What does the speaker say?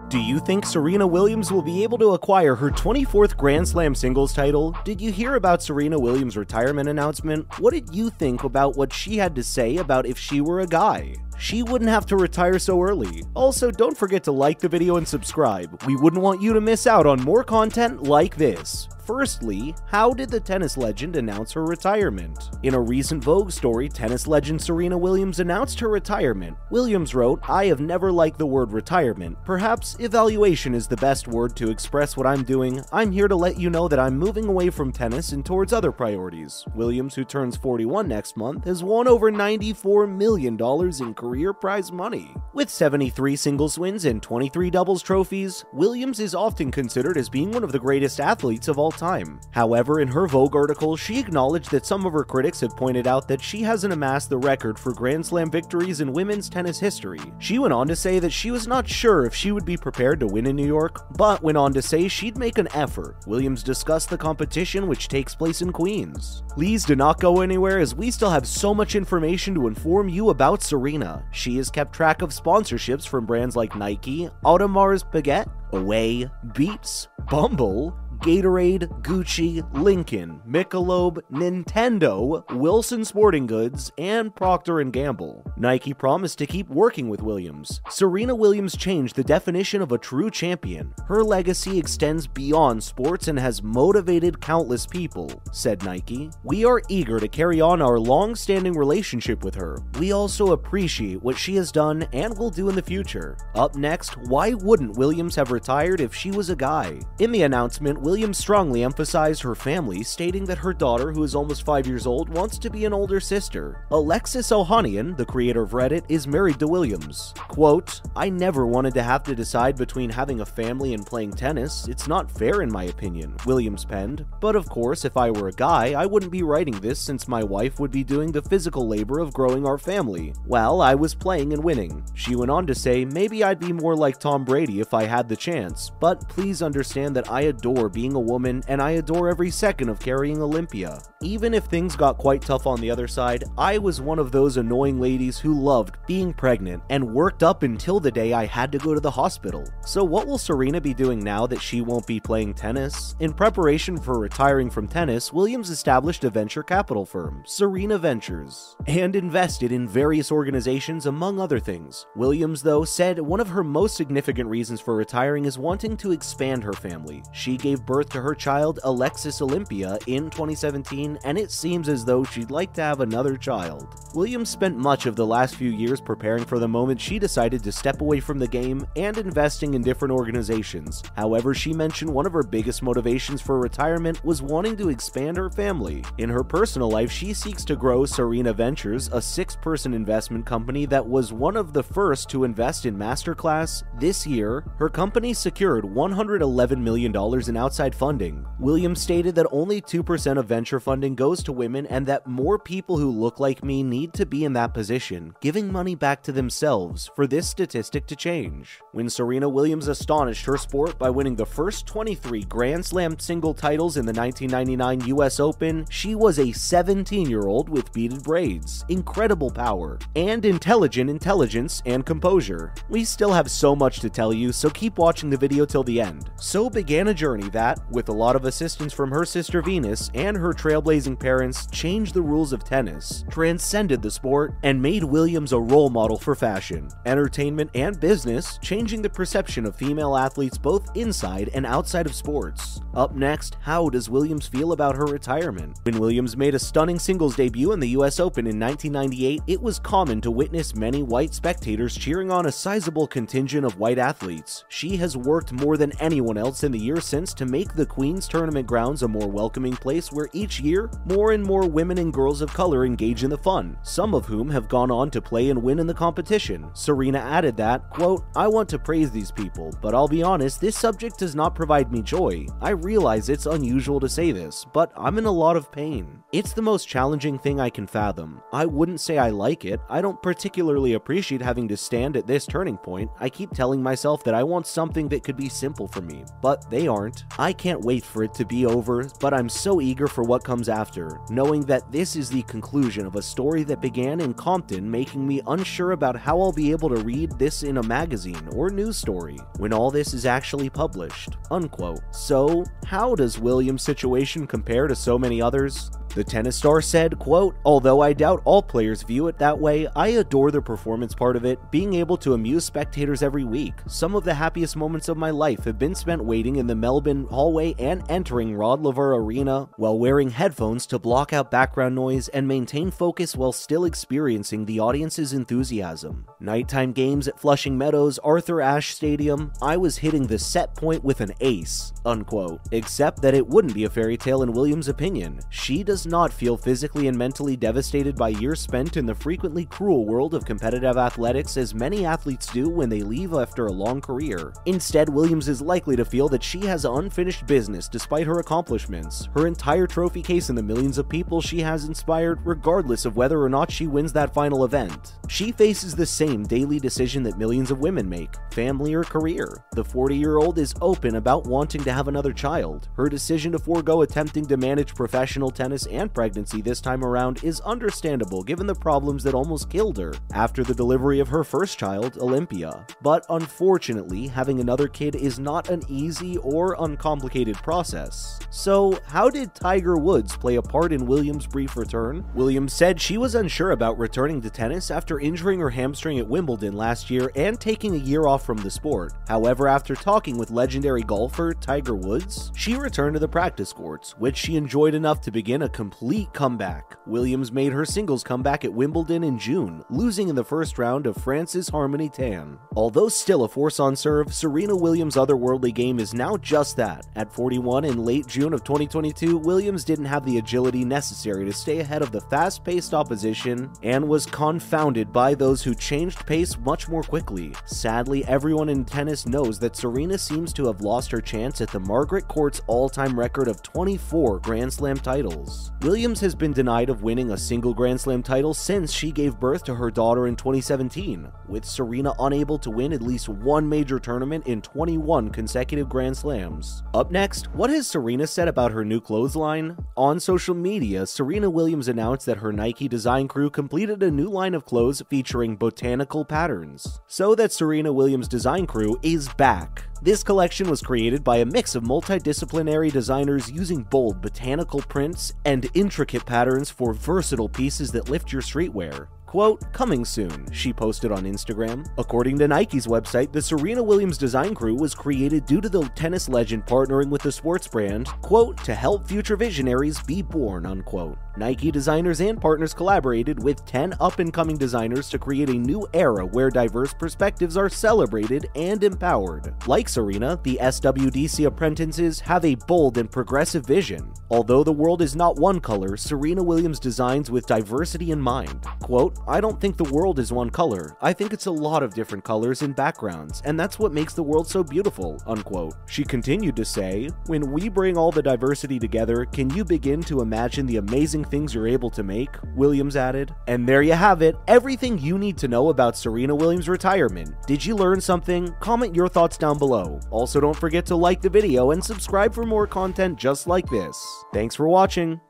Do you think Serena Williams will be able to acquire her 24th Grand Slam singles title? Did you hear about Serena Williams' retirement announcement? What did you think about what she had to say about if she were a guy? She wouldn't have to retire so early. Also, don't forget to like the video and subscribe. We wouldn't want you to miss out on more content like this. Firstly, how did the tennis legend announce her retirement? In a recent Vogue story, tennis legend Serena Williams announced her retirement. Williams wrote, "I have never liked the word retirement. Perhaps evaluation is the best word to express what I'm doing. I'm here to let you know that I'm moving away from tennis and towards other priorities." Williams, who turns 41 next month, has won over $94 million in career prize money. With 73 singles wins and 23 doubles trophies, Williams is often considered as being one of the greatest athletes of all time. However, in her Vogue article, she acknowledged that some of her critics have pointed out that she hasn't amassed the record for Grand Slam victories in women's tennis history. She went on to say that she was not sure if she would be prepared to win in New York, but went on to say she'd make an effort. Williams discussed the competition, which takes place in Queens. Please do not go anywhere, as we still have so much information to inform you about Serena. She has kept track of sponsorships from brands like Nike, Audemars Piguet, Away, Beats, Bumble, Gatorade, Gucci, Lincoln, Michelob, Nintendo, Wilson Sporting Goods, and Procter & Gamble. Nike promised to keep working with Williams. Serena Williams changed the definition of a true champion. Her legacy extends beyond sports and has motivated countless people, said Nike. We are eager to carry on our long-standing relationship with her. We also appreciate what she has done and will do in the future. Up next, why wouldn't Williams have retired if she was a guy? In the announcement, Williams strongly emphasized her family, stating that her daughter, who is almost 5 years old, wants to be an older sister. Alexis Ohanian, the creator of Reddit, is married to Williams. Quote, "I never wanted to have to decide between having a family and playing tennis. It's not fair in my opinion," Williams penned. "But of course, if I were a guy, I wouldn't be writing this, since my wife would be doing the physical labor of growing our family. Well, I was playing and winning." She went on to say, "Maybe I'd be more like Tom Brady if I had the chance, but please understand that I adore being a woman, and I adore every second of carrying Olympia. Even if things got quite tough on the other side, I was one of those annoying ladies who loved being pregnant and worked up until the day I had to go to the hospital." So what will Serena be doing now that she won't be playing tennis? In preparation for retiring from tennis, Williams established a venture capital firm, Serena Ventures, and invested in various organizations, among other things. Williams, though, said one of her most significant reasons for retiring is wanting to expand her family. She gave birth to her child, Alexis Olympia, in 2017, and it seems as though she'd like to have another child. Williams spent much of the last few years preparing for the moment she decided to step away from the game and investing in different organizations. However, she mentioned one of her biggest motivations for retirement was wanting to expand her family. In her personal life, she seeks to grow Serena Ventures, a 6-person investment company that was one of the first to invest in Masterclass. This year, her company secured $111 million in outside funding. Williams stated that only 2% of venture funding goes to women and that more people who look like me need to be in that position, giving money back to themselves for this statistic to change. When Serena Williams astonished her sport by winning the first 23 Grand Slam single titles in the 1999 US Open, she was a 17-year-old with beaded braids, incredible power, and intelligent intelligence and composure. We still have so much to tell you, so keep watching the video till the end. So began a journey that, with a lot of assistance from her sister Venus and her trailblazing parents, changed the rules of tennis, transcended the sport, and made Williams a role model for fashion, entertainment, and business, changing the perception of female athletes both inside and outside of sports. Up next, how does Williams feel about her retirement? When Williams made a stunning singles debut in the US Open in 1998, it was common to witness many white spectators cheering on a sizable contingent of white athletes. She has worked more than anyone else in the years since to make the Queen's Tournament grounds a more welcoming place where each year, more and more women and girls of color engage in the fun, some of whom have gone on to play and win in the competition. Serena added that, quote, "I want to praise these people, but I'll be honest, this subject does not provide me joy. I realize it's unusual to say this, but I'm in a lot of pain. It's the most challenging thing I can fathom. I wouldn't say I like it. I don't particularly appreciate having to stand at this turning point. I keep telling myself that I want something that could be simple for me, but they aren't. I can't wait for it to be over, but I'm so eager for what comes after, knowing that this is the conclusion of a story that began in Compton, making me unsure about how I'll be able to read this in a magazine or news story when all this is actually published." Unquote. So, how does Williams' situation compare to so many others? The tennis star said, quote, "Although I doubt all players view it that way, I adore the performance part of it, being able to amuse spectators every week. Some of the happiest moments of my life have been spent waiting in the Melbourne hallway and entering Rod Laver Arena while wearing headphones to block out background noise and maintain focus while still experiencing the audience's enthusiasm. Nighttime games at Flushing Meadows, Arthur Ashe Stadium, I was hitting the set point with an ace." Unquote. Except that it wouldn't be a fairy tale in Williams' opinion. She does not feel physically and mentally devastated by years spent in the frequently cruel world of competitive athletics as many athletes do when they leave after a long career. Instead, Williams is likely to feel that she has unfinished business despite her accomplishments, her entire trophy case, and the millions of people she has inspired, regardless of whether or not she wins that final event. She faces the same daily decision that millions of women make: family or career. The 40-year-old is open about wanting to have another child. Her decision to forego attempting to manage professional tennis and pregnancy this time around is understandable given the problems that almost killed her after the delivery of her first child, Olympia. But unfortunately, having another kid is not an easy or uncomplicated process. So, how did Tiger Woods play a part in Williams' brief return? Williams said she was unsure about returning to tennis after injuring her hamstring at Wimbledon last year and taking a year off from the sport. However, after talking with legendary golfer Tiger Woods, she returned to the practice courts, which she enjoyed enough to begin a complete comeback. Williams made her singles comeback at Wimbledon in June, losing in the first round of France's Harmony Tan. Although still a force on serve, Serena Williams' otherworldly game is now just that. At 41 in late June of 2022, Williams didn't have the agility necessary to stay ahead of the fast-paced opposition and was confounded by those who changed pace much more quickly. Sadly, everyone in tennis knows that Serena seems to have lost her chance at the Margaret Court's all-time record of 24 Grand Slam titles. Williams has been denied of winning a single Grand Slam title since she gave birth to her daughter in 2017, with Serena unable to win at least one major tournament in 21 consecutive Grand Slams. Up next, what has Serena said about her new clothes line? On social media, Serena Williams announced that her Nike design crew completed a new line of clothes featuring botanical patterns. So that Serena Williams' design crew is back. This collection was created by a mix of multidisciplinary designers using bold botanical prints and intricate patterns for versatile pieces that lift your streetwear. Quote, "Coming soon," she posted on Instagram. According to Nike's website, the Serena Williams design crew was created due to the tennis legend partnering with the sports brand, quote, "to help future visionaries be born," unquote. Nike designers and partners collaborated with 10 up-and-coming designers to create a new era where diverse perspectives are celebrated and empowered. Like Serena, the SWDC apprentices have a bold and progressive vision. Although the world is not one color, Serena Williams designs with diversity in mind. Quote, "I don't think the world is one color. I think it's a lot of different colors and backgrounds, and that's what makes the world so beautiful," unquote. She continued to say, "When we bring all the diversity together, can you begin to imagine the amazing things you're able to make?" Williams added. And there you have it, everything you need to know about Serena Williams' retirement. Did you learn something? Comment your thoughts down below. Also, don't forget to like the video and subscribe for more content just like this. Thanks for watching.